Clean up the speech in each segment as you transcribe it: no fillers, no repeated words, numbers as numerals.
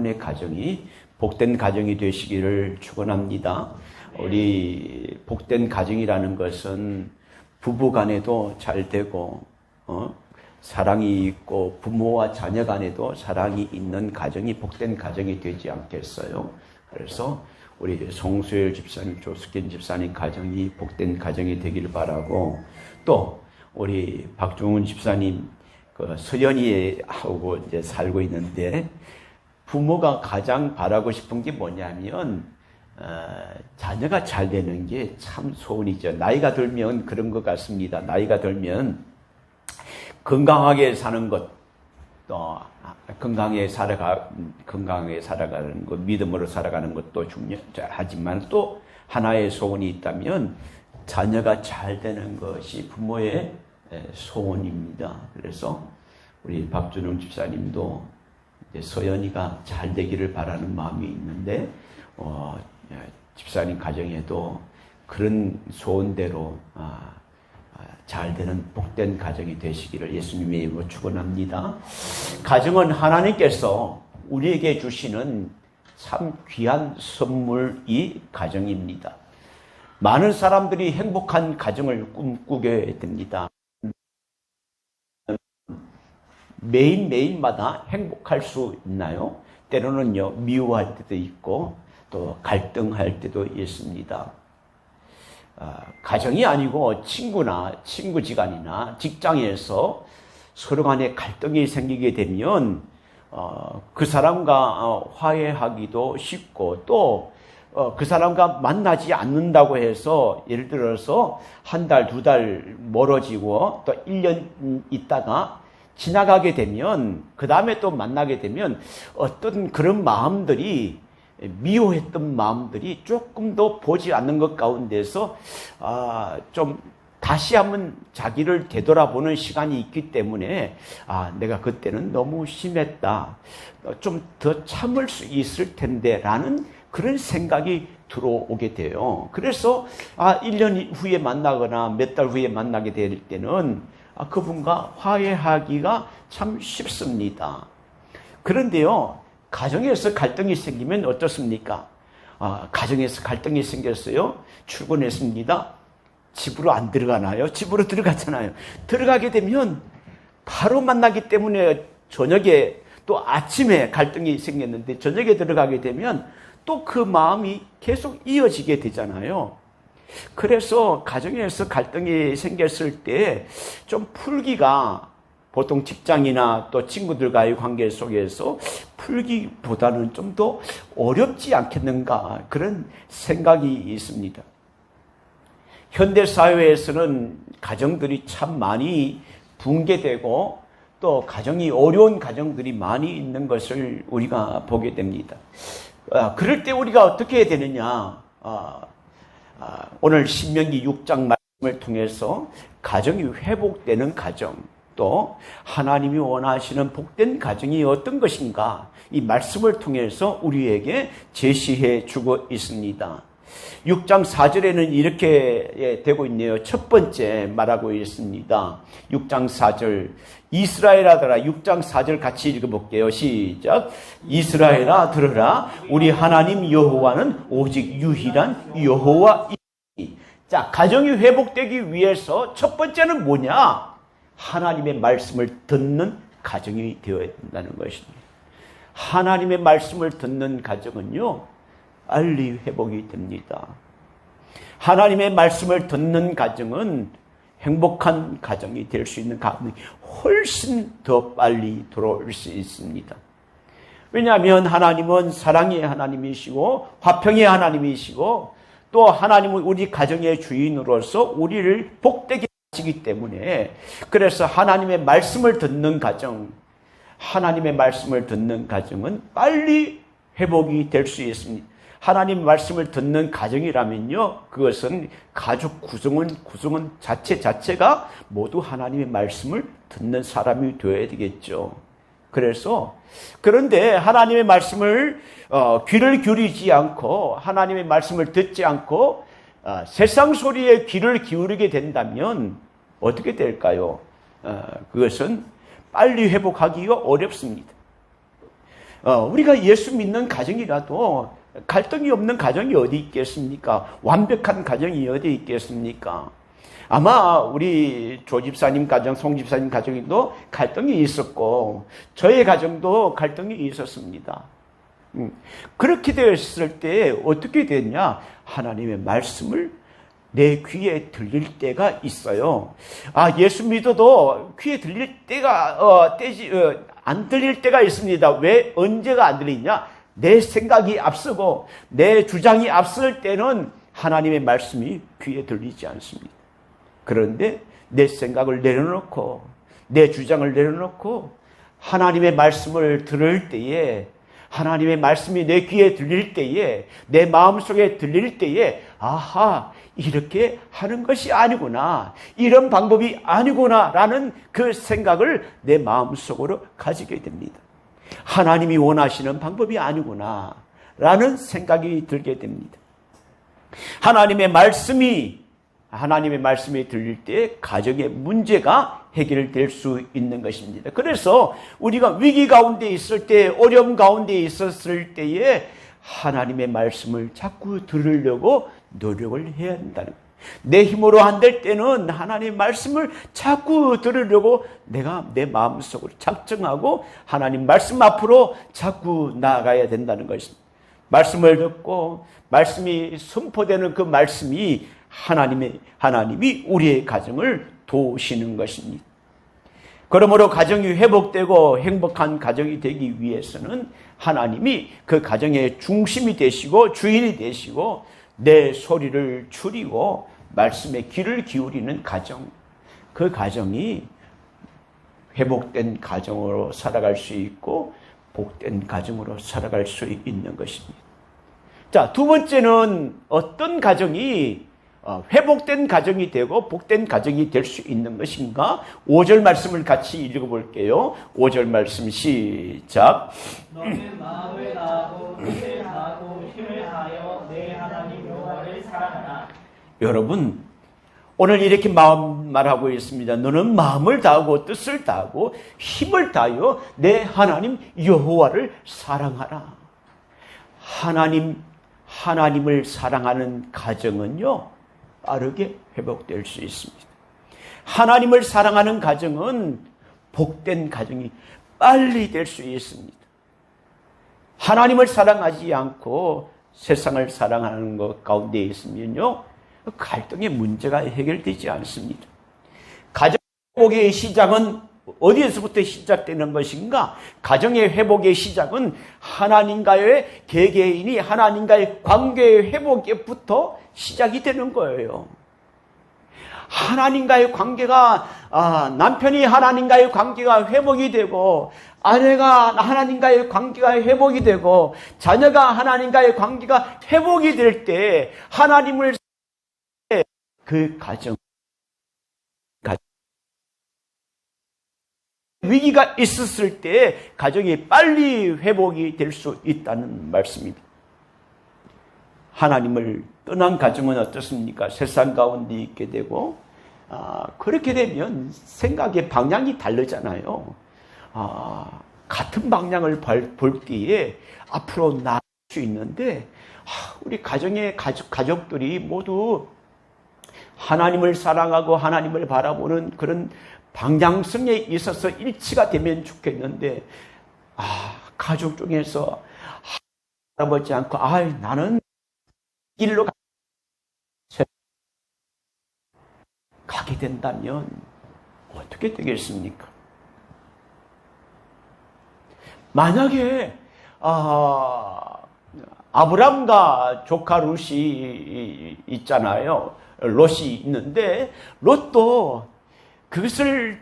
여러분의 가정이 복된 가정이 되시기를 축원합니다. 우리 복된 가정이라는 것은 부부 간에도 잘 되고 사랑이 있고 부모와 자녀 간에도 사랑이 있는 가정이 복된 가정이 되지 않겠어요? 그래서 우리 송수열 집사님, 조숙현 집사님 가정이 복된 가정이 되기를 바라고, 또 우리 박종훈 집사님 서연이하고 이제 살고 있는데, 부모가 가장 바라고 싶은 게 뭐냐면 자녀가 잘 되는 게 참 소원이죠. 나이가 들면 그런 것 같습니다. 나이가 들면 건강하게 사는 것, 또 건강하게 살아가는 것, 믿음으로 살아가는 것도 중요하지만, 또 하나의 소원이 있다면 자녀가 잘 되는 것이 부모의 소원입니다. 그래서 우리 박준웅 집사님도 서연이가 잘 되기를 바라는 마음이 있는데, 집사님 가정에도 그런 소원대로 잘 되는 복된 가정이 되시기를 예수님의 이름으로 축원합니다. 가정은 하나님께서 우리에게 주시는 참 귀한 선물이 가정입니다. 많은 사람들이 행복한 가정을 꿈꾸게 됩니다. 매일매일마다 행복할 수 있나요? 때로는요, 미워할 때도 있고 또 갈등할 때도 있습니다. 가정이 아니고 친구지간이나 직장에서 서로 간에 갈등이 생기게 되면 그 사람과 화해하기도 쉽고, 또 그 사람과 만나지 않는다고 해서 예를 들어서 한 달, 두 달 멀어지고 또 1년 있다가 지나가게 되면, 그 다음에 또 만나게 되면 어떤 그런 마음들이, 미워했던 마음들이 조금 더 보지 않는 것 가운데서 좀 다시 한번 자기를 되돌아보는 시간이 있기 때문에 내가 그때는 너무 심했다, 좀 더 참을 수 있을 텐데 라는 그런 생각이 들어오게 돼요. 그래서 1년 후에 만나거나 몇 달 후에 만나게 될 때는 그분과 화해하기가 참 쉽습니다. 그런데요, 가정에서 갈등이 생기면 어떻습니까? 가정에서 갈등이 생겼어요. 출근했습니다. 집으로 안 들어가나요? 집으로 들어갔잖아요. 들어가게 되면 바로 만나기 때문에 저녁에, 또 아침에 갈등이 생겼는데 저녁에 들어가게 되면 또 그 마음이 계속 이어지게 되잖아요. 그래서 가정에서 갈등이 생겼을 때 좀 풀기가, 보통 직장이나 또 친구들과의 관계 속에서 풀기보다는 좀 더 어렵지 않겠는가, 그런 생각이 있습니다. 현대사회에서는 가정들이 참 많이 붕괴되고 또 가정이 어려운 가정들이 많이 있는 것을 우리가 보게 됩니다. 그럴 때 우리가 어떻게 해야 되느냐, 오늘 신명기 6장 말씀을 통해서 가정이 회복되는 가정, 또 하나님이 원하시는 복된 가정이 어떤 것인가, 이 말씀을 통해서 우리에게 제시해 주고 있습니다. 6장 4절에는 이렇게 되고 있네요. 첫 번째 말하고 있습니다. 6장 4절, 이스라엘아 들으라. 6장 4절 같이 읽어볼게요. 시작. 이스라엘아 들으라. 우리 하나님 여호와는 오직 유일한 여호와이니. 자, 가정이 회복되기 위해서 첫 번째는 뭐냐? 하나님의 말씀을 듣는 가정이 되어야 된다는 것입니다. 하나님의 말씀을 듣는 가정은요, 빨리 회복이 됩니다. 하나님의 말씀을 듣는 가정은 행복한 가정이 될 수 있는 가정이 훨씬 더 빨리 돌아올 수 있습니다. 왜냐하면 하나님은 사랑의 하나님이시고 화평의 하나님이시고, 또 하나님은 우리 가정의 주인으로서 우리를 복되게 하시기 때문에, 그래서 하나님의 말씀을 듣는 가정, 하나님의 말씀을 듣는 가정은 빨리 회복이 될 수 있습니다. 하나님 말씀을 듣는 가정이라면요, 그것은 가족 구성원 자체가 모두 하나님의 말씀을 듣는 사람이 되어야 되겠죠. 그런데 하나님의 말씀을 귀를 기울이지 않고, 하나님의 말씀을 듣지 않고 세상 소리에 귀를 기울이게 된다면 어떻게 될까요? 그것은 빨리 회복하기가 어렵습니다. 우리가 예수 믿는 가정이라도 갈등이 없는 가정이 어디 있겠습니까? 완벽한 가정이 어디 있겠습니까? 아마 우리 조 집사님 가정, 송 집사님 가정에도 갈등이 있었고 저의 가정도 갈등이 있었습니다. 그렇게 되었을 때 어떻게 됐냐? 하나님의 말씀을 내 귀에 들릴 때가 있어요. 예수 믿어도 귀에 들릴 때가 안 들릴 때가 있습니다. 왜 언제가 안 들리냐? 내 생각이 앞서고 내 주장이 앞설 때는 하나님의 말씀이 귀에 들리지 않습니다. 그런데 내 생각을 내려놓고 내 주장을 내려놓고 하나님의 말씀을 들을 때에, 하나님의 말씀이 내 귀에 들릴 때에, 내 마음속에 들릴 때에 아하, 이렇게 하는 것이 아니구나, 이런 방법이 아니구나 라는 그 생각을 내 마음속으로 가지게 됩니다. 하나님이 원하시는 방법이 아니구나 라는 생각이 들게 됩니다. 하나님의 말씀이 들릴 때 가정의 문제가 해결될 수 있는 것입니다. 그래서 우리가 위기 가운데 있을 때, 어려움 가운데 있었을 때에 하나님의 말씀을 자꾸 들으려고 노력을 해야 한다는 거예요. 내 힘으로 안 될 때는 하나님의 말씀을 자꾸 들으려고 내가 내 마음속으로 작정하고 하나님 말씀 앞으로 자꾸 나아가야 된다는 것입니다. 말씀을 듣고 말씀이 선포되는 그 말씀이 하나님이 우리의 가정을 도우시는 것입니다. 그러므로 가정이 회복되고 행복한 가정이 되기 위해서는 하나님이 그 가정의 중심이 되시고 주인이 되시고 내 소리를 줄이고 말씀에 귀를 기울이는 가정, 그 가정이 회복된 가정으로 살아갈 수 있고 복된 가정으로 살아갈 수 있는 것입니다. 자, 두 번째는 어떤 가정이 회복된 가정이 되고 복된 가정이 될 수 있는 것인가? 5절 말씀을 같이 읽어볼게요. 5절 말씀 시작. 너는 마음을 다하고 뜻을 다하고 힘을 다하여 내 하나님 여호와를 사랑하라. 여러분, 오늘 이렇게 말하고 있습니다. 너는 마음을 다하고 뜻을 다하고 힘을 다하여 내 하나님 여호와를 사랑하라. 하나님을 사랑하는 가정은요, 빠르게 회복될 수 있습니다. 하나님을 사랑하는 가정은 복된 가정이 빨리 될 수 있습니다. 하나님을 사랑하지 않고 세상을 사랑하는 것 가운데 있으면요, 갈등의 문제가 해결되지 않습니다. 가정 회복의 시작은 어디에서부터 시작되는 것인가? 가정의 회복의 시작은 하나님과의 개개인이 하나님과의 관계의 회복에부터 시작이 되는 거예요. 하나님과의 관계가, 남편이 하나님과의 관계가 회복이 되고, 아내가 하나님과의 관계가 회복이 되고, 자녀가 하나님과의 관계가 회복이 될 때, 하나님을 그 가정, 위기가 있었을 때 가정이 빨리 회복이 될 수 있다는 말씀입니다. 하나님을 떠난 가정은 어떻습니까? 세상 가운데 있게 되고, 그렇게 되면 생각의 방향이 다르잖아요. 같은 방향을 볼 때에 앞으로 나아갈 수 있는데, 우리 가정의 가족들이 모두 하나님을 사랑하고 하나님을 바라보는 그런 방향성에 있어서 일치가 되면 좋겠는데, 가족 중에서 바라보지 않고, 나는 길로 가게 된다면 어떻게 되겠습니까? 만약에 아브람과 조카 롯이 있잖아요. 롯이 있는데 롯도 그것을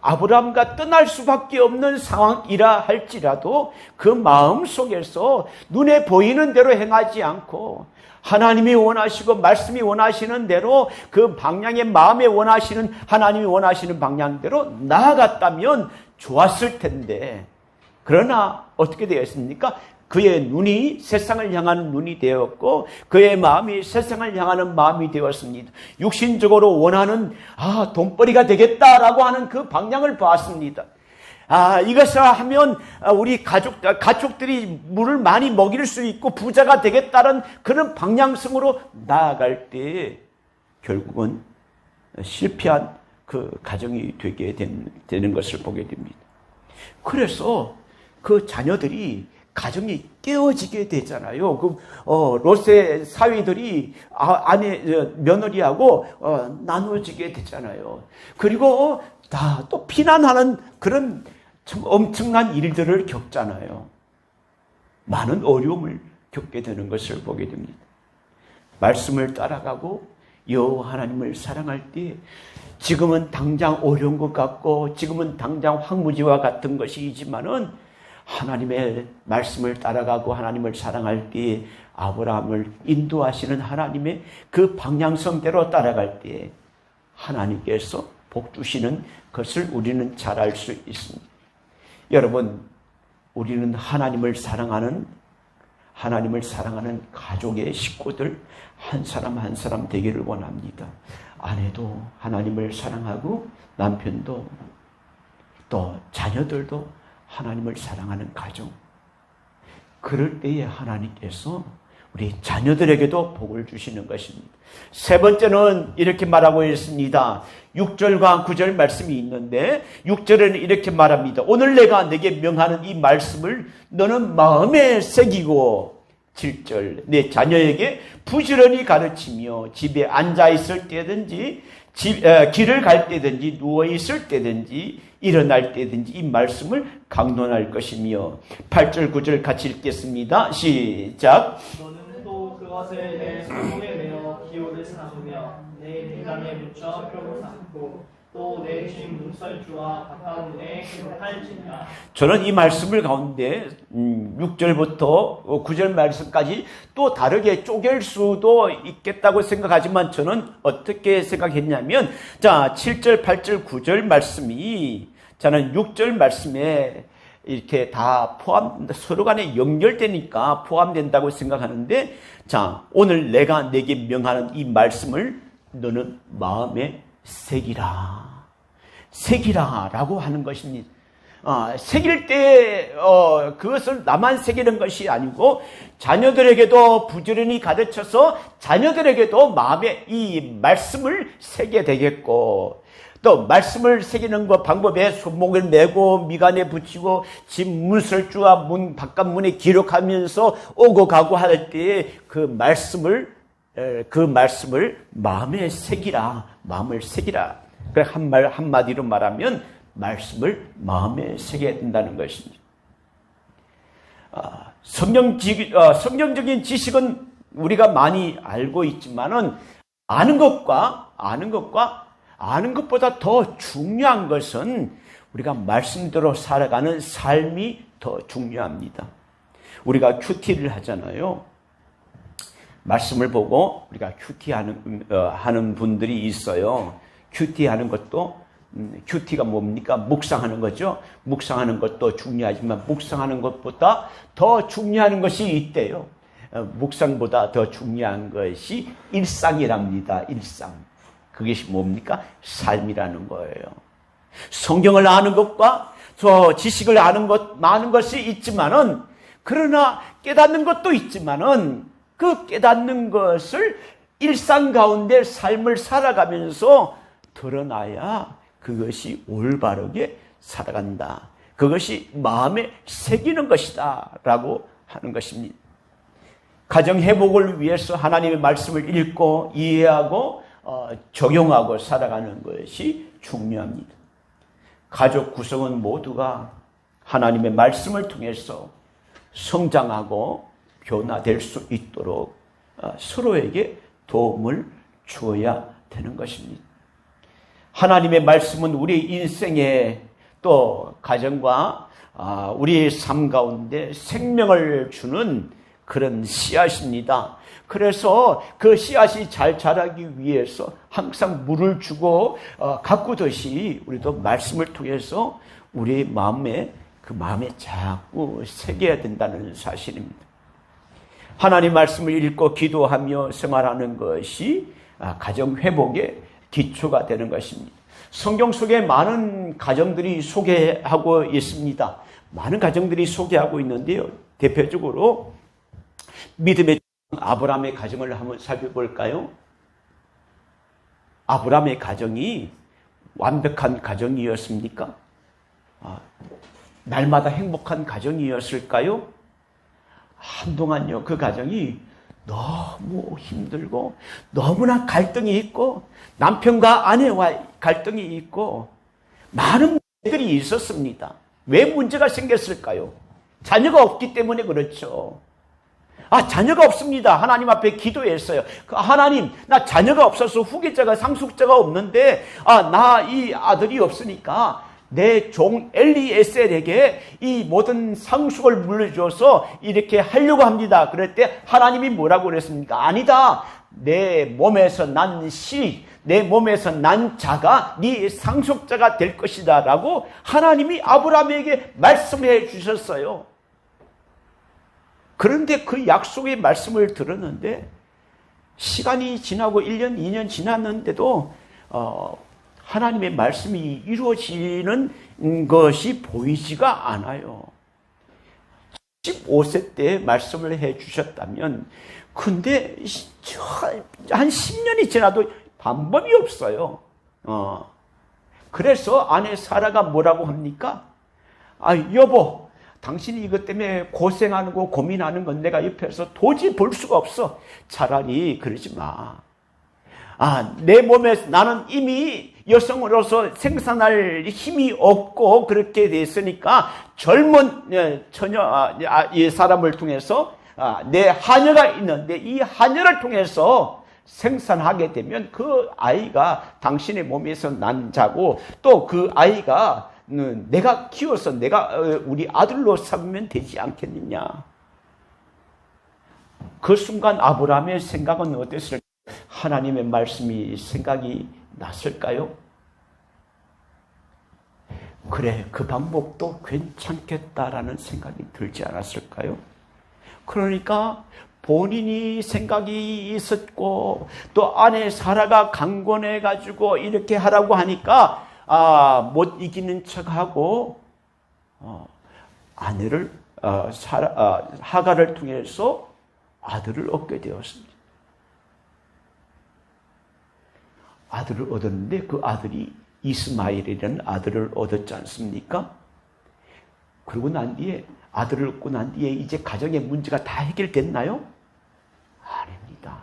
아브람과 떠날 수밖에 없는 상황이라 할지라도 그 마음 속에서 눈에 보이는 대로 행하지 않고 하나님이 원하시고 말씀이 원하시는 대로 그 방향의 마음에 원하시는 하나님이 원하시는 방향대로 나아갔다면 좋았을 텐데, 그러나 어떻게 되었습니까? 그의 눈이 세상을 향하는 눈이 되었고 그의 마음이 세상을 향하는 마음이 되었습니다. 육신적으로 원하는 돈벌이가 되겠다라고 하는 그 방향을 봤습니다. 이것을 하면 우리 가족들이 물을 많이 먹일 수 있고 부자가 되겠다는 그런 방향성으로 나아갈 때 결국은 실패한 그 가정이 되게 되는 것을 보게 됩니다. 그래서 그 자녀들이 가정이 깨어지게 되잖아요. 롯의 사위들이 아내 며느리하고 나누어지게 되잖아요. 그리고 다 또 피난하는 그런 참 엄청난 일들을 겪잖아요. 많은 어려움을 겪게 되는 것을 보게 됩니다. 말씀을 따라가고 여호와 하나님을 사랑할 때 지금은 당장 어려운 것 같고 지금은 당장 황무지와 같은 것이지만은 하나님의 말씀을 따라가고 하나님을 사랑할 때 아브라함을 인도하시는 하나님의 그 방향성대로 따라갈 때 하나님께서 복 주시는 것을 우리는 잘 알 수 있습니다. 여러분, 우리는 하나님을 사랑하는 가족의 식구들 한 사람 한 사람 되기를 원합니다. 아내도 하나님을 사랑하고 남편도 또 자녀들도 하나님을 사랑하는 가정. 그럴 때에 하나님께서 우리 자녀들에게도 복을 주시는 것입니다. 세 번째는 이렇게 말하고 있습니다. 6절과 9절 말씀이 있는데 6절에는 이렇게 말합니다. 오늘 내가 내게 명하는 이 말씀을 너는 마음에 새기고 7절 내 자녀에게 부지런히 가르치며 집에 앉아 있을 때든지 길을 갈 때든지 누워 있을 때든지 일어날 때든지 이 말씀을 강론할 것이며 8절 9절 같이 읽겠습니다. 시작. 너는 또 그것을 내 손목에 매어 기호를 삼으며 내 대장에 묻혀 표를 삼고 또 내 집 문설주와 바깥 문에 기록할지니라. 저는 이 말씀을 가운데 6절부터 9절 말씀까지 또 다르게 쪼갤 수도 있겠다고 생각하지만 저는 어떻게 생각했냐면 7절, 8절, 9절 말씀이 저는 6절 말씀에 이렇게 다 서로 간에 연결되니까 포함된다고 생각하는데 오늘 내가 내게 명하는 이 말씀을 너는 마음에 새기라 라고 하는 것입니다. 새길 때 그것을 나만 새기는 것이 아니고 자녀들에게도 부지런히 가르쳐서 자녀들에게도 마음에 이 말씀을 새게 되겠고 또 말씀을 새기는 것 방법에 손목을 메고 미간에 붙이고 집 문설주와 바깥 문에 기록하면서 오고 가고 할 때 그 말씀을 마음에 새기라. 마음을 새기라. 그래 한마디로 말하면 말씀을 마음에 새겨야 된다는 것입니다. 성경적인 지식은 우리가 많이 알고 있지만은 아는 것보다 더 중요한 것은 우리가 말씀대로 살아가는 삶이 더 중요합니다. 우리가 큐티를 하잖아요. 말씀을 보고 우리가 큐티하는 분들이 있어요. 큐티하는 것도 큐티가 뭡니까? 묵상하는 거죠. 묵상하는 것도 중요하지만 묵상하는 것보다 더 중요한 것이 있대요. 묵상보다 더 중요한 것이 일상이랍니다. 일상. 그것이 뭡니까? 삶이라는 거예요. 성경을 아는 것과 지식을 아는 것 많은 것이 있지만은 그러나 깨닫는 것도 있지만은 그 깨닫는 것을 일상 가운데 삶을 살아가면서 드러나야 그것이 올바르게 살아간다. 그것이 마음에 새기는 것이다 라고 하는 것입니다. 가정 회복을 위해서 하나님의 말씀을 읽고 이해하고 적용하고 살아가는 것이 중요합니다. 가족 구성원 모두가 하나님의 말씀을 통해서 성장하고 변화될 수 있도록 서로에게 도움을 주어야 되는 것입니다. 하나님의 말씀은 우리 인생에 또 가정과 우리의 삶 가운데 생명을 주는 그런 씨앗입니다. 그래서 그 씨앗이 잘 자라기 위해서 항상 물을 주고 가꾸듯이 우리도 말씀을 통해서 우리의 마음에 자꾸 새겨야 된다는 사실입니다. 하나님 말씀을 읽고 기도하며 생활하는 것이 가정 회복의 기초가 되는 것입니다. 성경 속에 많은 가정들이 소개하고 있습니다. 많은 가정들이 소개하고 있는데요. 대표적으로 믿음의 아브라함의 가정을 한번 살펴볼까요? 아브라함의 가정이 완벽한 가정이었습니까? 날마다 행복한 가정이었을까요? 한동안요, 그 가정이 너무 힘들고 너무나 갈등이 있고 남편과 아내와 갈등이 있고 많은 문제들이 있었습니다. 왜 문제가 생겼을까요? 자녀가 없기 때문에 그렇죠. 자녀가 없습니다. 하나님 앞에 기도했어요. 하나님, 나 자녀가 없어서 후계자가 상속자가 없는데 나 이 아들이 없으니까 내 종 엘리에셀에게 이 모든 상속을 물려줘서 이렇게 하려고 합니다. 그럴 때 하나님이 뭐라고 그랬습니까? 아니다. 내 몸에서 난 씨, 내 몸에서 난 자가 네 상속자가 될 것이다 라고 하나님이 아브라함에게 말씀해 주셨어요. 그런데 그 약속의 말씀을 들었는데 시간이 지나고 1년, 2년 지났는데도 하나님의 말씀이 이루어지는 것이 보이지가 않아요. 15세 때 말씀을 해 주셨다면 근데 한 10년이 지나도 방법이 없어요. 그래서 아내 사라가 뭐라고 합니까? 여보, 당신이 이것 때문에 고생하는 거 고민하는 건 내가 옆에서 도저히 볼 수가 없어. 차라리 그러지 마. 내 몸에 나는 이미 여성으로서 생산할 힘이 없고 그렇게 됐으니까 젊은 처녀 이 사람을 통해서 내 하녀가 있는데 이 하녀를 통해서 생산하게 되면 그 아이가 당신의 몸에서 난 자고 또 그 아이가 내가 키워서 내가 우리 아들로 삼으면 되지 않겠느냐. 그 순간 아브라함의 생각은 어땠을까요? 하나님의 말씀이 생각이 났을까요? 그래, 그 방법도 괜찮겠다라는 생각이 들지 않았을까요? 그러니까 본인이 생각이 있었고 또 아내 사라가 강권해가지고 이렇게 하라고 하니까 못 이기는 척하고 아내를 하가를 통해서 아들을 얻게 되었습니다. 아들을 얻었는데 그 아들이 이스마엘이라는 아들을 얻었지 않습니까? 그러고 난 뒤에 아들을 얻고 난 뒤에 이제 가정의 문제가 다 해결됐나요? 아닙니다.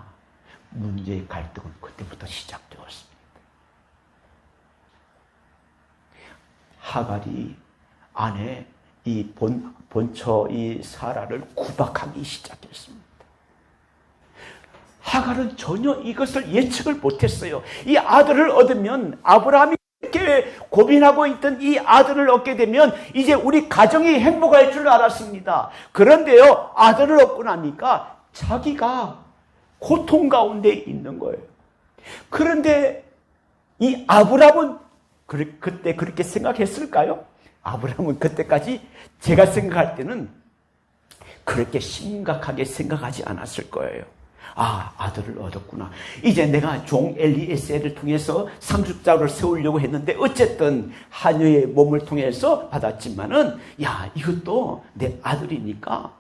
문제의 갈등은 그때부터 시작되었습니다. 하갈이 아내 이 본처 이 사라를 구박하기 시작했습니다. 하갈은 전혀 이것을 예측을 못했어요. 이 아들을 얻으면 아브라함이 이렇게 고민하고 있던 이 아들을 얻게 되면 이제 우리 가정이 행복할 줄 알았습니다. 그런데요, 아들을 얻고 나니까 자기가 고통 가운데 있는 거예요. 그런데 이 아브라함은 그때 그렇게 생각했을까요? 아브라함은 그때까지 제가 생각할 때는 그렇게 심각하게 생각하지 않았을 거예요. 아들을 얻었구나. 이제 내가 종 엘리에셀을 통해서 상속자를 세우려고 했는데 어쨌든 하녀의 몸을 통해서 받았지만은 이것도 내 아들이니까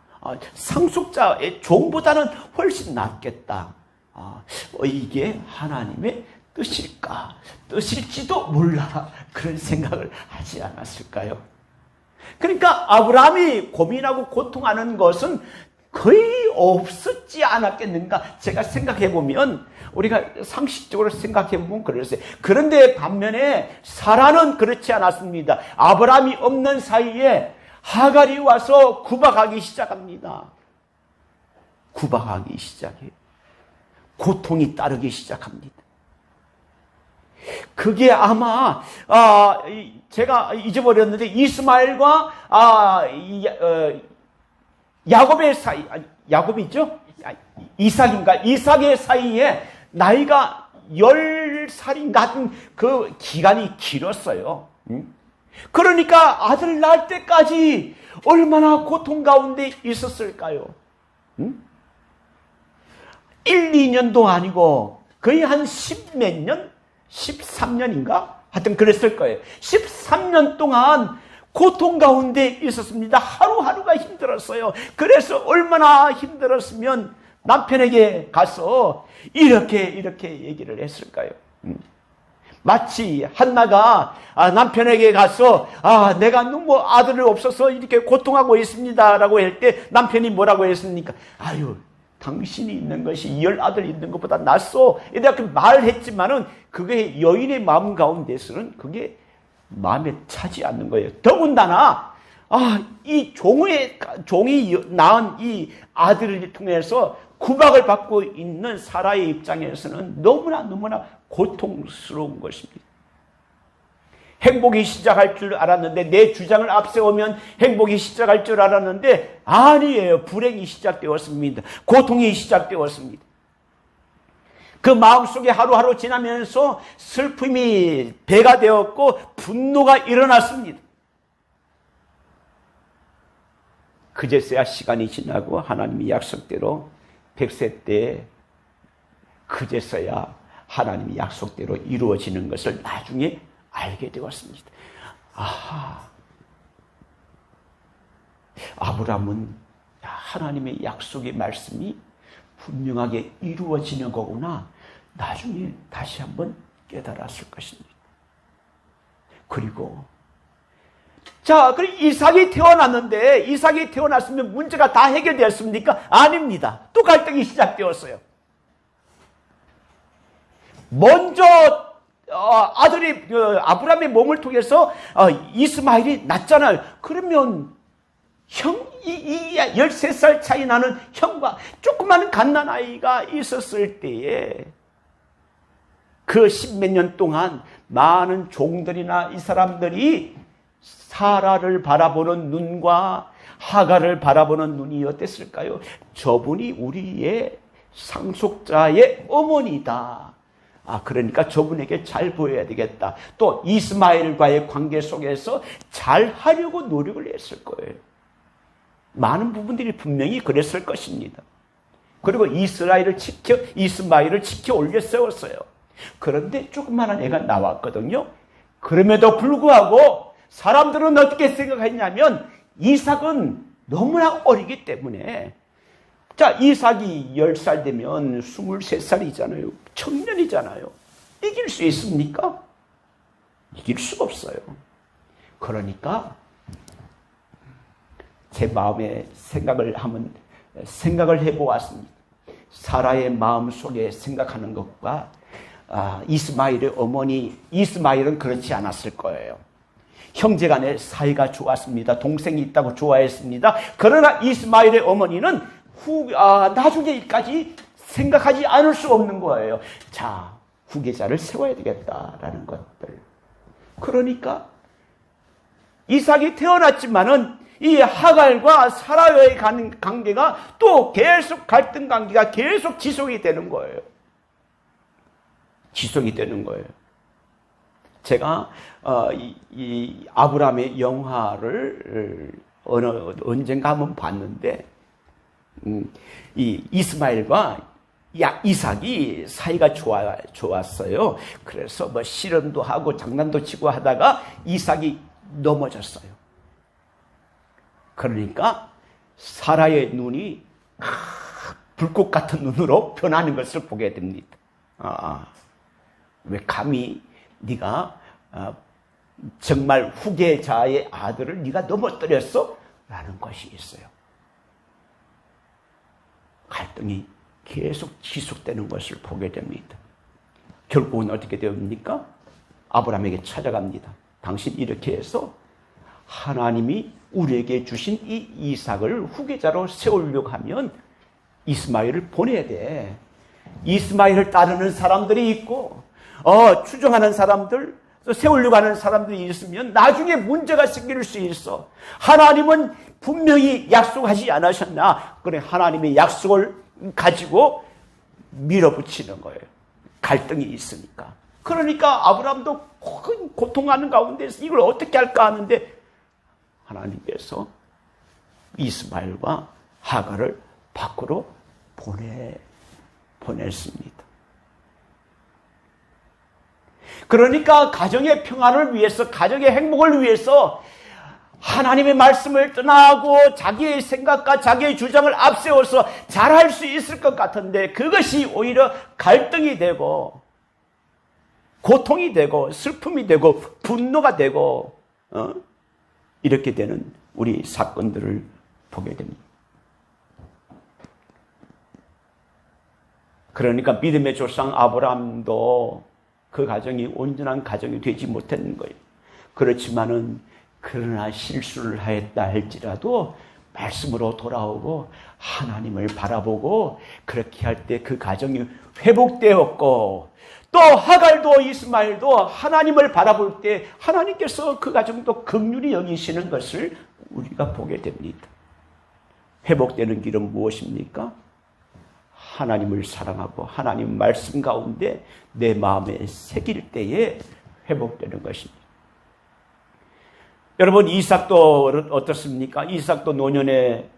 상속자의 종보다는 훨씬 낫겠다. 이게 하나님의 뜻일지도 몰라. 그런 생각을 하지 않았을까요? 그러니까 아브라함이 고민하고 고통하는 것은 거의 없었지 않았겠는가. 제가 생각해보면 우리가 상식적으로 생각해보면 그랬어요. 그런데 반면에 사라는 그렇지 않았습니다. 아브라함이 없는 사이에 하갈이 와서 구박하기 시작합니다. 구박하기 시작해요. 고통이 따르기 시작합니다. 그게 아마 제가 잊어버렸는데 이스마엘과 야곱의 사이, 야곱이죠? 이삭의 사이에 나이가 10살인가 하여튼 그 기간이 길었어요. 그러니까 아들 낳을 때까지 얼마나 고통 가운데 있었을까요? 1, 2년도 아니고 거의 한 10몇 년? 13년인가? 하여튼 그랬을 거예요. 13년 동안 고통 가운데 있었습니다. 하루하루가 힘들었어요. 그래서 얼마나 힘들었으면 남편에게 가서 이렇게 얘기를 했을까요? 마치 한나가 남편에게 가서 내가 뭐 아들이 없어서 이렇게 고통하고 있습니다라고 할 때 남편이 뭐라고 했습니까? 아유, 당신이 있는 것이 10아들 있는 것보다 낫소. 이렇게 말했지만은 그게 여인의 마음 가운데서는 그게 마음에 차지 않는 거예요. 더군다나 이 종이 낳은 이 아들을 통해서 구박을 받고 있는 사라의 입장에서는 너무나 고통스러운 것입니다. 행복이 시작할 줄 알았는데, 내 주장을 앞세우면 행복이 시작할 줄 알았는데 아니에요. 불행이 시작되었습니다. 고통이 시작되었습니다. 그 마음속에 하루하루 지나면서 슬픔이 배가 되었고 분노가 일어났습니다. 그제서야 시간이 지나고 하나님의 약속대로 100세 때 그제서야 하나님의 약속대로 이루어지는 것을 나중에 알게 되었습니다. 아브라함은 하나님의 약속의 말씀이 분명하게 이루어지는 거구나. 나중에 다시 한번 깨달았을 것입니다. 그리고 이삭이 태어났는데, 이삭이 태어났으면 문제가 다 해결되었습니까? 아닙니다. 또 갈등이 시작되었어요. 먼저 아들이 아브라함의 몸을 통해서 이스마엘이 낳잖아요. 그러면 13살 차이 나는 형과 조그마한 갓난아이가 있었을 때에 그 10몇 년 동안 많은 종들이나 이 사람들이 사라를 바라보는 눈과 하갈을 바라보는 눈이 어땠을까요? 저분이 우리의 상속자의 어머니다. 그러니까 저분에게 잘 보여야 되겠다. 또 이스마엘과의 관계 속에서 잘 하려고 노력을 했을 거예요. 많은 부분들이 분명히 그랬을 것입니다. 그리고 이스마엘을 지켜 올려 세웠어요. 그런데 조그마한 애가 나왔거든요. 그럼에도 불구하고 사람들은 어떻게 생각했냐면 이삭은 너무나 어리기 때문에, 이삭이 10살 되면 23살이잖아요. 청년이잖아요. 이길 수 있습니까? 이길 수가 없어요. 그러니까 제 마음에 생각을 해보았습니다. 사라의 마음 속에 생각하는 것과 이스마엘의 어머니 이스마엘은 그렇지 않았을 거예요. 형제간의 사이가 좋았습니다. 동생이 있다고 좋아했습니다. 그러나 이스마엘의 어머니는 나중에까지 생각하지 않을 수 없는 거예요. 후계자를 세워야 되겠다라는 것들. 그러니까 이삭이 태어났지만은 이 하갈과 사라의 관계가 또 계속 갈등 관계가 계속 지속이 되는 거예요. 제가 이 아브라함의 영화를 언젠가 한번 봤는데, 이 이스마엘과 이삭이 사이가 좋았어요. 그래서 뭐 씨름도 하고 장난도 치고 하다가 이삭이 넘어졌어요. 그러니까 사라의 눈이 불꽃 같은 눈으로 변하는 것을 보게 됩니다. 왜 감히 네가 정말 후계자의 아들을 네가 넘어뜨렸어? 라는 것이 있어요. 갈등이 계속 지속되는 것을 보게 됩니다. 결국은 어떻게 됩니까? 아브라함에게 찾아갑니다. 당신 이렇게 해서 하나님이 우리에게 주신 이 이삭을 후계자로 세우려고 하면 이스마엘을 보내야 돼. 이스마엘을 따르는 사람들이 있고 추종하는 사람들, 세우려고 하는 사람들이 있으면 나중에 문제가 생길 수 있어. 하나님은 분명히 약속하지 않으셨나? 그래, 하나님의 약속을 가지고 밀어붙이는 거예요. 갈등이 있으니까. 그러니까 아브라함도 고통하는 가운데서 이걸 어떻게 할까 하는데 하나님께서 이스마엘과 하갈을 밖으로 보냈습니다. 그러니까 가정의 평안을 위해서, 가정의 행복을 위해서 하나님의 말씀을 떠나고 자기의 생각과 자기의 주장을 앞세워서 잘할 수 있을 것 같은데 그것이 오히려 갈등이 되고 고통이 되고 슬픔이 되고 분노가 되고 이렇게 되는 우리 사건들을 보게 됩니다. 그러니까 믿음의 조상 아브라함도 그 가정이 온전한 가정이 되지 못했는 거예요. 그렇지만은 그러나 실수를 하였다 할지라도 말씀으로 돌아오고 하나님을 바라보고 그렇게 할 때 그 가정이 회복되었고 또 하갈도 이스마엘도 하나님을 바라볼 때 하나님께서 그 가정도 긍휼히 여기시는 것을 우리가 보게 됩니다. 회복되는 길은 무엇입니까? 하나님을 사랑하고 하나님 말씀 가운데 내 마음에 새길 때에 회복되는 것입니다. 여러분 이삭도 어떻습니까? 이삭도 노년에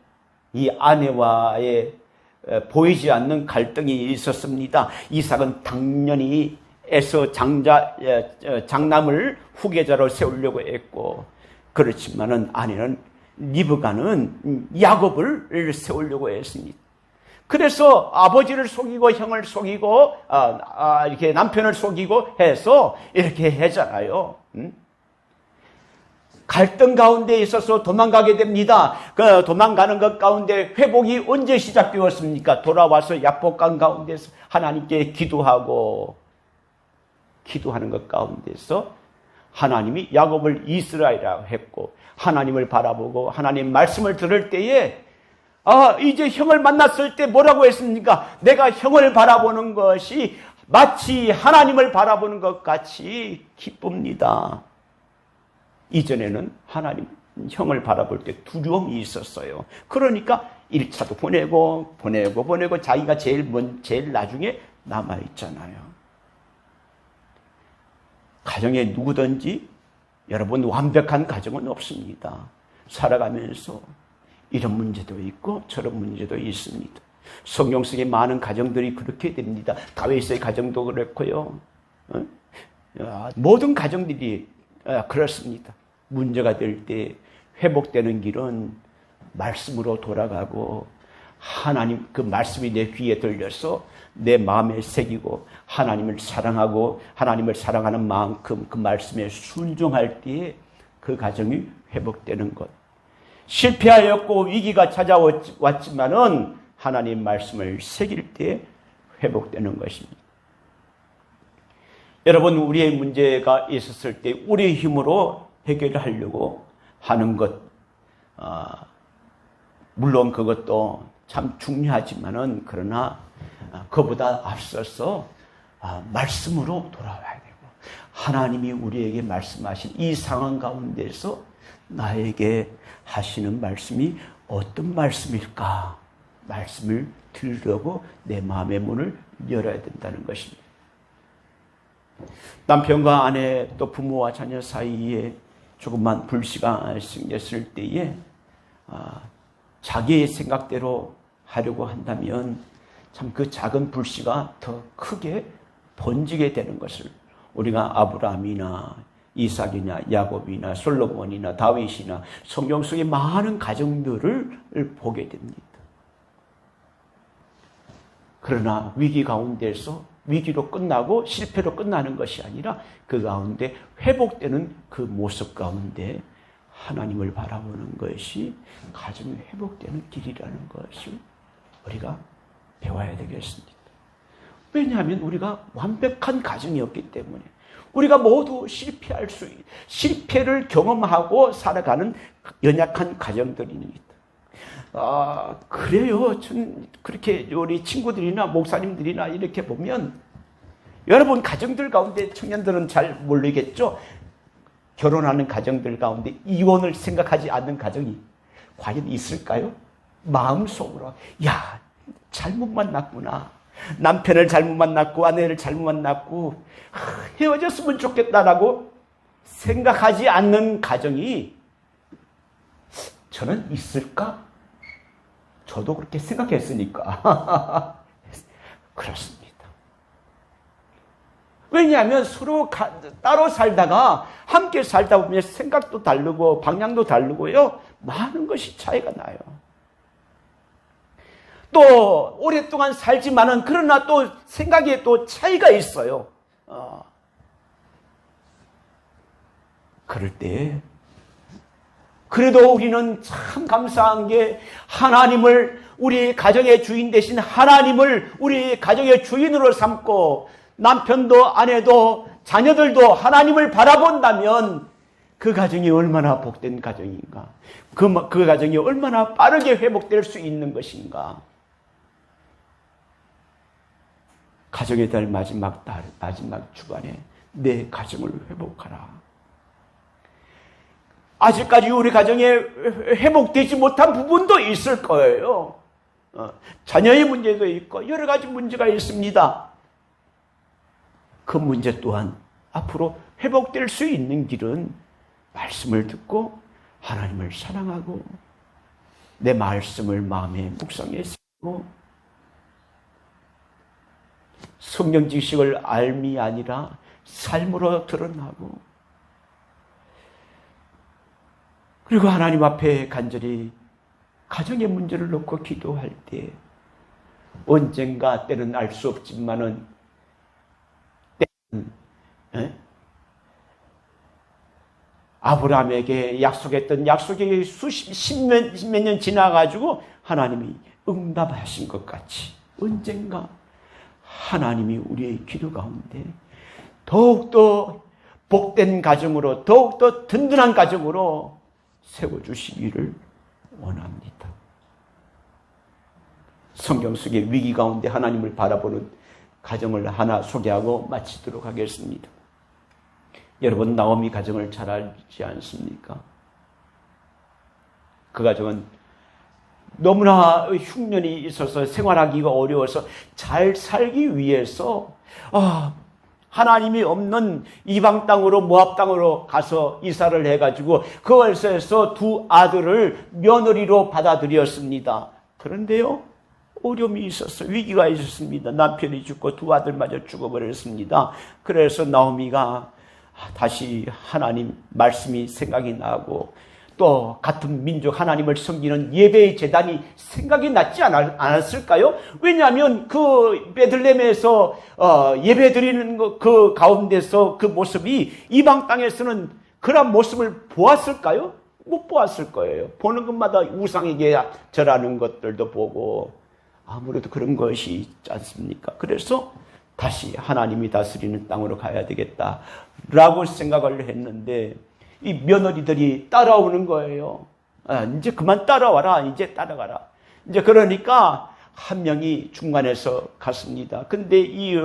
이 아내와의 보이지 않는 갈등이 있었습니다. 이삭은 당연히 에서 장남을 후계자로 세우려고 했고 그렇지만은 아내는 리브가는 야곱을 세우려고 했습니다. 그래서 아버지를 속이고 형을 속이고 이렇게 남편을 속이고 해서 이렇게 하잖아요. 갈등 가운데 있어서 도망가게 됩니다. 그 도망가는 것 가운데 회복이 언제 시작되었습니까? 돌아와서 야복강 가운데서 하나님께 기도하는 것 가운데서 하나님이 야곱을 이스라엘이라고 했고 하나님을 바라보고 하나님 말씀을 들을 때에 이제 형을 만났을 때 뭐라고 했습니까? 내가 형을 바라보는 것이 마치 하나님을 바라보는 것 같이 기쁩니다. 이전에는 하나님 형을 바라볼 때 두려움이 있었어요. 그러니까 1차도 보내고 자기가 제일 나중에 남아있잖아요. 가정에 누구든지 여러분 완벽한 가정은 없습니다. 살아가면서 이런 문제도 있고 저런 문제도 있습니다. 성경 속에 많은 가정들이 그렇게 됩니다. 다윗의 가정도 그렇고요. 모든 가정들이 그렇습니다. 문제가 될 때 회복되는 길은 말씀으로 돌아가고 하나님 그 말씀이 내 귀에 들려서 내 마음에 새기고 하나님을 사랑하고 하나님을 사랑하는 만큼 그 말씀에 순종할 때에 그 가정이 회복되는 것. 실패하였고 위기가 찾아왔지만은 하나님 말씀을 새길 때 회복되는 것입니다. 여러분 우리의 문제가 있었을 때 우리의 힘으로 해결을 하려고 하는 것 물론 그것도 참 중요하지만은 그러나 그보다 앞서서 말씀으로 돌아와야 되고 하나님이 우리에게 말씀하신 이 상황 가운데서 나에게 하시는 말씀이 어떤 말씀일까? 말씀을 들으려고 내 마음의 문을 열어야 된다는 것입니다. 남편과 아내 또 부모와 자녀 사이에 조금만 불씨가 생겼을 때에 자기의 생각대로 하려고 한다면 참 그 작은 불씨가 더 크게 번지게 되는 것을 우리가 아브라함이나 이삭이나 야곱이나 솔로몬이나 다윗이나 성경 속의 많은 가정들을 보게 됩니다. 그러나 위기 가운데서 위기로 끝나고 실패로 끝나는 것이 아니라 그 가운데 회복되는 그 모습 가운데 하나님을 바라보는 것이 가정이 회복되는 길이라는 것을 우리가 배워야 되겠습니다. 왜냐하면 우리가 완벽한 가정이었기 때문에 우리가 모두 실패를 경험하고 살아가는 연약한 가정들입니다. 그래요. 전 그렇게 우리 친구들이나 목사님들이나 이렇게 보면 여러분 가정들 가운데 청년들은 잘 모르겠죠. 결혼하는 가정들 가운데 이혼을 생각하지 않는 가정이 과연 있을까요? 마음속으로 잘못 만났구나. 남편을 잘못 만났고 아내를 잘못 만났고 헤어졌으면 좋겠다라고 생각하지 않는 가정이 저는 있을까? 저도 그렇게 생각했으니까. 그렇습니다. 왜냐하면 서로 따로 살다가 함께 살다 보면 생각도 다르고 방향도 다르고요. 많은 것이 차이가 나요. 또 오랫동안 살지만은 그러나 또 생각에 또 차이가 있어요. 그럴 때 그래도 우리는 참 감사한 게 하나님을 우리 가정의 주인 되신 하나님을 우리 가정의 주인으로 삼고 남편도 아내도 자녀들도 하나님을 바라본다면 그 가정이 얼마나 복된 가정인가, 그 가정이 얼마나 빠르게 회복될 수 있는 것인가. 가정의 달 마지막 주간에 내 가정을 회복하라. 아직까지 우리 가정에 회복되지 못한 부분도 있을 거예요. 자녀의 문제도 있고 여러 가지 문제가 있습니다. 그 문제 또한 앞으로 회복될 수 있는 길은 말씀을 듣고 하나님을 사랑하고 내 말씀을 마음에 묵상해 쓰고 성경 지식을 알미 아니라 삶으로 드러나고 그리고 하나님 앞에 간절히 가정의 문제를 놓고 기도할 때 언젠가 때는 알 수 없지만은 때는 아브라함에게 약속했던 약속이 십몇 년 지나가지고 하나님이 응답하신 것 같이 언젠가 하나님이 우리의 기도 가운데 더욱더 복된 가정으로 더욱더 든든한 가정으로 세워주시기를 원합니다. 성경 속의 위기 가운데 하나님을 바라보는 가정을 하나 소개하고 마치도록 하겠습니다. 여러분 나오미 가정을 잘 알지 않습니까? 그 가정은 너무나 흉년이 있어서 생활하기가 어려워서 잘 살기 위해서 하나님이 없는 이방 땅으로 모압 땅으로 가서 이사를 해가지고 그곳에서 두 아들을 며느리로 받아들였습니다. 그런데요 어려움이 있었어요. 위기가 있었습니다. 남편이 죽고 두 아들마저 죽어버렸습니다. 그래서 나오미가 다시 하나님 말씀이 생각이 나고 또 같은 민족 하나님을 섬기는 예배의 제단이 생각이 났지 않았을까요? 왜냐하면 그 베들레헴에서 예배 드리는 그 가운데서 그 모습이 이방 땅에서는 그런 모습을 보았을까요? 못 보았을 거예요. 보는 것마다 우상에게 절하는 것들도 보고 아무래도 그런 것이 있지 않습니까? 그래서 다시 하나님이 다스리는 땅으로 가야 되겠다라고 생각을 했는데 이 며느리들이 따라오는 거예요. 이제 그만 따라와라. 이제 따라가라. 이제 그러니까 한 명이 중간에서 갔습니다. 근데 이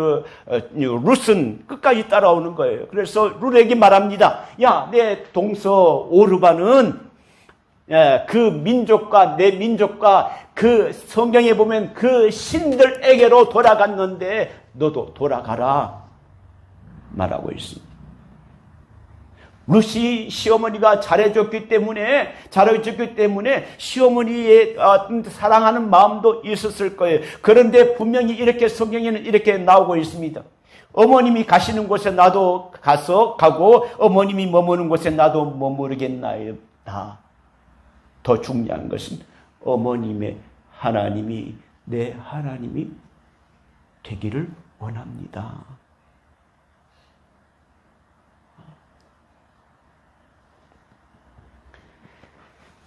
룻은 끝까지 따라오는 거예요. 그래서 룻에게 말합니다. 야, 내 동서 오르반은 그 민족과 내 민족과 그 성경에 보면 그 신들에게로 돌아갔는데 너도 돌아가라 말하고 있습니다. 룻이 시어머니가 잘해줬기 때문에 시어머니의 사랑하는 마음도 있었을 거예요. 그런데 분명히 이렇게 성경에는 이렇게 나오고 있습니다. 어머님이 가시는 곳에 나도 가고 어머님이 머무는 곳에 나도 머무르겠나이다. 더 중요한 것은 어머님의 하나님이 내 하나님이 되기를 원합니다.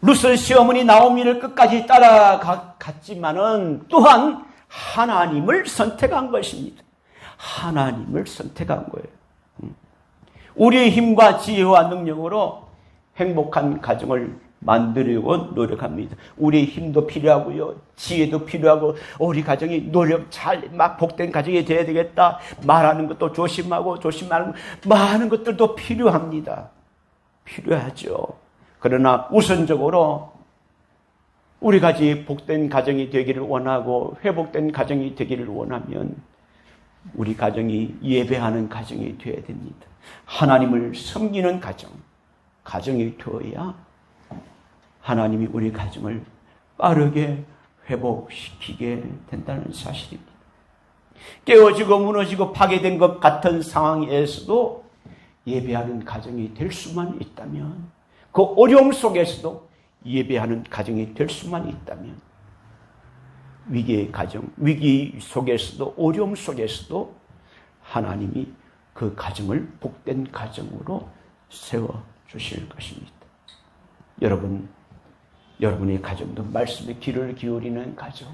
룻은 시어머니 나오미를 끝까지 따라갔지만은 또한 하나님을 선택한 것입니다. 하나님을 선택한 거예요. 우리의 힘과 지혜와 능력으로 행복한 가정을 만들려고 노력합니다. 우리의 힘도 필요하고요. 지혜도 필요하고 우리 가정이 막 복된 가정이 되어야 되겠다. 말하는 것도 조심하고 많은 것들도 필요합니다. 필요하죠. 그러나 우선적으로 우리 같이 복된 가정이 되기를 원하고 회복된 가정이 되기를 원하면 우리 가정이 예배하는 가정이 되어야 됩니다. 하나님을 섬기는 가정이 되어야 하나님이 우리 가정을 빠르게 회복시키게 된다는 사실입니다. 깨어지고 무너지고 파괴된 것 같은 상황에서도 예배하는 가정이 될 수만 있다면, 그 어려움 속에서도 예배하는 가정이 될 수만 있다면, 위기의 가정, 위기 속에서도 어려움 속에서도 하나님이 그 가정을 복된 가정으로 세워주실 것입니다. 여러분, 여러분의 가정도 말씀에 귀를 기울이는 가정,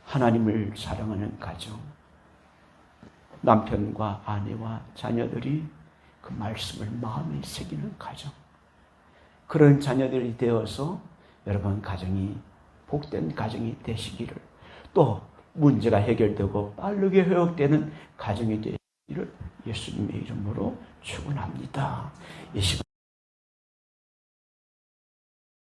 하나님을 사랑하는 가정, 남편과 아내와 자녀들이 그 말씀을 마음에 새기는 가정, 그런 자녀들이 되어서 여러분 가정이 복된 가정이 되시기를, 또 문제가 해결되고 빠르게 회복되는 가정이 되기를 예수님의 이름으로 축원합니다. 이 시간